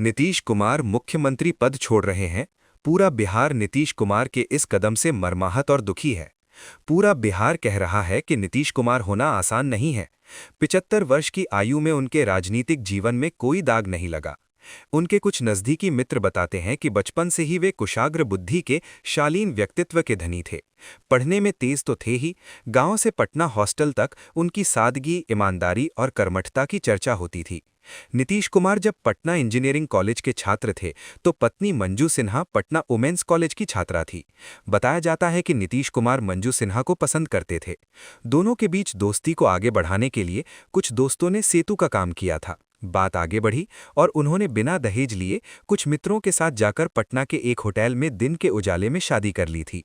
नीतीश कुमार मुख्यमंत्री पद छोड़ रहे हैं। पूरा बिहार नीतीश कुमार के इस कदम से मर्माहत और दुखी है। पूरा बिहार कह रहा है कि नीतीश कुमार होना आसान नहीं है। 75 वर्ष की आयु में उनके राजनीतिक जीवन में कोई दाग नहीं लगा। उनके कुछ नज़दीकी मित्र बताते हैं कि बचपन से ही वे कुशाग्र बुद्धि के शालीन व्यक्तित्व के धनी थे। पढ़ने में तेज तो थे ही, गांव से पटना हॉस्टल तक उनकी सादगी, ईमानदारी और कर्मठता की चर्चा होती थी। नीतीश कुमार जब पटना इंजीनियरिंग कॉलेज के छात्र थे तो पत्नी मंजू सिन्हा पटना वुमेन्स कॉलेज की छात्रा थी। बताया जाता है कि नीतीश कुमार मंजू सिन्हा को पसंद करते थे। दोनों के बीच दोस्ती को आगे बढ़ाने के लिए कुछ दोस्तों ने सेतु का काम किया था। बात आगे बढ़ी और उन्होंने बिना दहेज लिए कुछ मित्रों के साथ जाकर पटना के एक होटल में दिन के उजाले में शादी कर ली थी।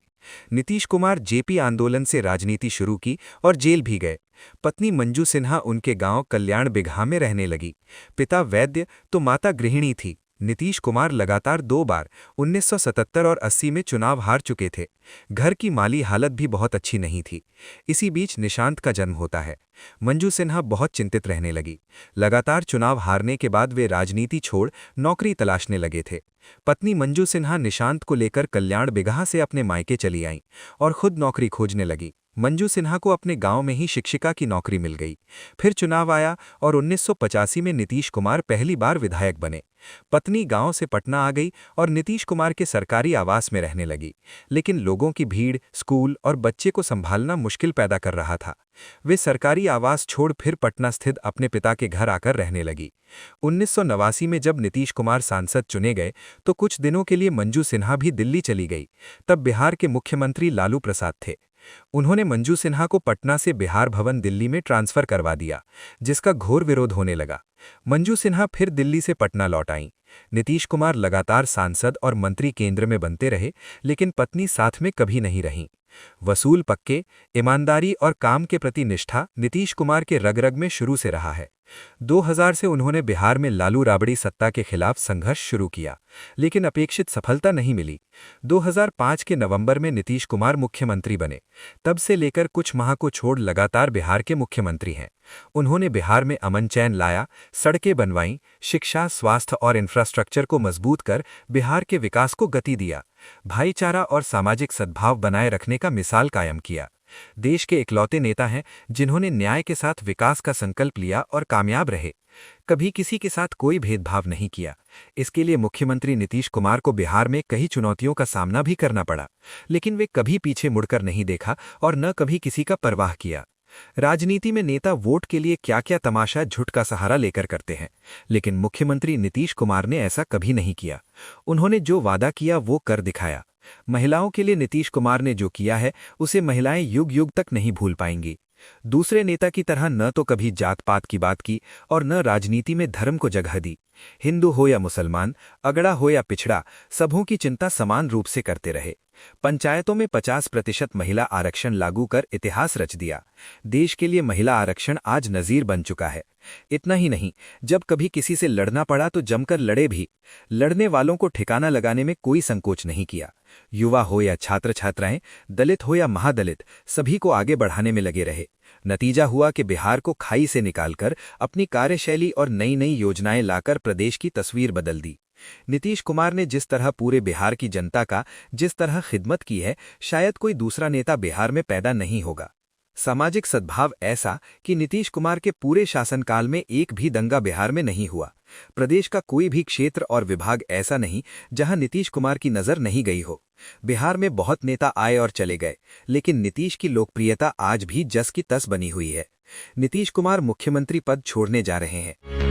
नीतीश कुमार जेपी आंदोलन से राजनीति शुरू की और जेल भी गए। पत्नी मंजू सिन्हा उनके गांव कल्याण बिगहा में रहने लगी। पिता वैद्य तो माता गृहिणी थी। नीतीश कुमार लगातार 2 बार 1977 और 80 में चुनाव हार चुके थे। घर की माली हालत भी बहुत अच्छी नहीं थी। इसी बीच निशांत का जन्म होता है। मंजू सिन्हा बहुत चिंतित रहने लगी। लगातार चुनाव हारने के बाद वे राजनीति छोड़ नौकरी तलाशने लगे थे। पत्नी मंजू सिन्हा निशांत को लेकर कल्याण बिगहा से अपने मायके चली आईं और खुद नौकरी खोजने लगी। मंजू सिन्हा को अपने गांव में ही शिक्षिका की नौकरी मिल गई। फिर चुनाव आया और 1985 में नीतीश कुमार पहली बार विधायक बने। पत्नी गांव से पटना आ गई और नीतीश कुमार के सरकारी आवास में रहने लगी। लेकिन लोगों की भीड़, स्कूल और बच्चे को संभालना मुश्किल पैदा कर रहा था। वे सरकारी आवास छोड़ फिर पटना स्थित अपने पिता के घर आकर रहने लगी। 1989 में जब नीतीश कुमार सांसद चुने गए तो कुछ दिनों के लिए मंजू सिन्हा भी दिल्ली चली गई। तब बिहार के मुख्यमंत्री लालू प्रसाद थे। उन्होंने मंजू सिन्हा को पटना से बिहार भवन दिल्ली में ट्रांसफर करवा दिया, जिसका घोर विरोध होने लगा। मंजू सिन्हा फिर दिल्ली से पटना लौट आईं। नीतीश कुमार लगातार सांसद और मंत्री केंद्र में बनते रहे, लेकिन पत्नी साथ में कभी नहीं रहीं। वसूल पक्के, ईमानदारी और काम के प्रति निष्ठा नीतीश कुमार के रग-रग में शुरू से रहा है। 2000 से उन्होंने बिहार में लालू राबड़ी सत्ता के खिलाफ संघर्ष शुरू किया, लेकिन अपेक्षित सफलता नहीं मिली। 2005 के नवंबर में नीतीश कुमार मुख्यमंत्री बने। तब से लेकर कुछ माह को छोड़ लगातार बिहार के मुख्यमंत्री हैं। उन्होंने बिहार में अमन चैन लाया, सड़कें बनवाईं, शिक्षा, स्वास्थ्य और इंफ्रास्ट्रक्चर को मजबूत कर बिहार के विकास को गति दिया। भाईचारा और सामाजिक सद्भाव बनाए रखने का मिसाल कायम किया। देश के इकलौते नेता हैं जिन्होंने न्याय के साथ विकास का संकल्प लिया और कामयाब रहे। कभी किसी के साथ कोई भेदभाव नहीं किया। इसके लिए मुख्यमंत्री नीतीश कुमार को बिहार में कई चुनौतियों का सामना भी करना पड़ा, लेकिन वे कभी पीछे मुड़कर नहीं देखा और न कभी किसी का परवाह किया। राजनीति में नेता वोट के लिए क्या क्या तमाशा झूठ का सहारा लेकर करते हैं, लेकिन मुख्यमंत्री नीतीश कुमार ने ऐसा कभी नहीं किया। उन्होंने जो वादा किया वो कर दिखाया। महिलाओं के लिए नीतीश कुमार ने जो किया है उसे महिलाएं युग युग तक नहीं भूल पाएंगी। दूसरे नेता की तरह न तो कभी जात पात की बात की और न राजनीति में धर्म को जगह दी। हिंदू हो या मुसलमान, अगड़ा हो या पिछड़ा, सबों की चिंता समान रूप से करते रहे। पंचायतों में 50% महिला आरक्षण लागू कर इतिहास रच दिया। देश के लिए महिला आरक्षण आज नजीर बन चुका है। इतना ही नहीं, जब कभी किसी से लड़ना पड़ा तो जमकर लड़े भी। लड़ने वालों को ठिकाना लगाने में कोई संकोच नहीं किया। युवा हो या छात्र छात्राएं, दलित हो या महादलित, सभी को आगे बढ़ाने में लगे रहे। नतीजा हुआ कि बिहार को खाई से निकालकर अपनी कार्यशैली और नई नई योजनाएं लाकर प्रदेश की तस्वीर बदल दी। नीतीश कुमार ने जिस तरह पूरे बिहार की जनता का जिस तरह खिदमत की है, शायद कोई दूसरा नेता बिहार में पैदा नहीं होगा। सामाजिक सद्भाव ऐसा कि नीतीश कुमार के पूरे शासनकाल में एक भी दंगा बिहार में नहीं हुआ। प्रदेश का कोई भी क्षेत्र और विभाग ऐसा नहीं जहां नीतीश कुमार की नजर नहीं गई हो। बिहार में बहुत नेता आए और चले गए, लेकिन नीतीश की लोकप्रियता आज भी जस की तस बनी हुई है। नीतीश कुमार मुख्यमंत्री पद छोड़ने जा रहे हैं।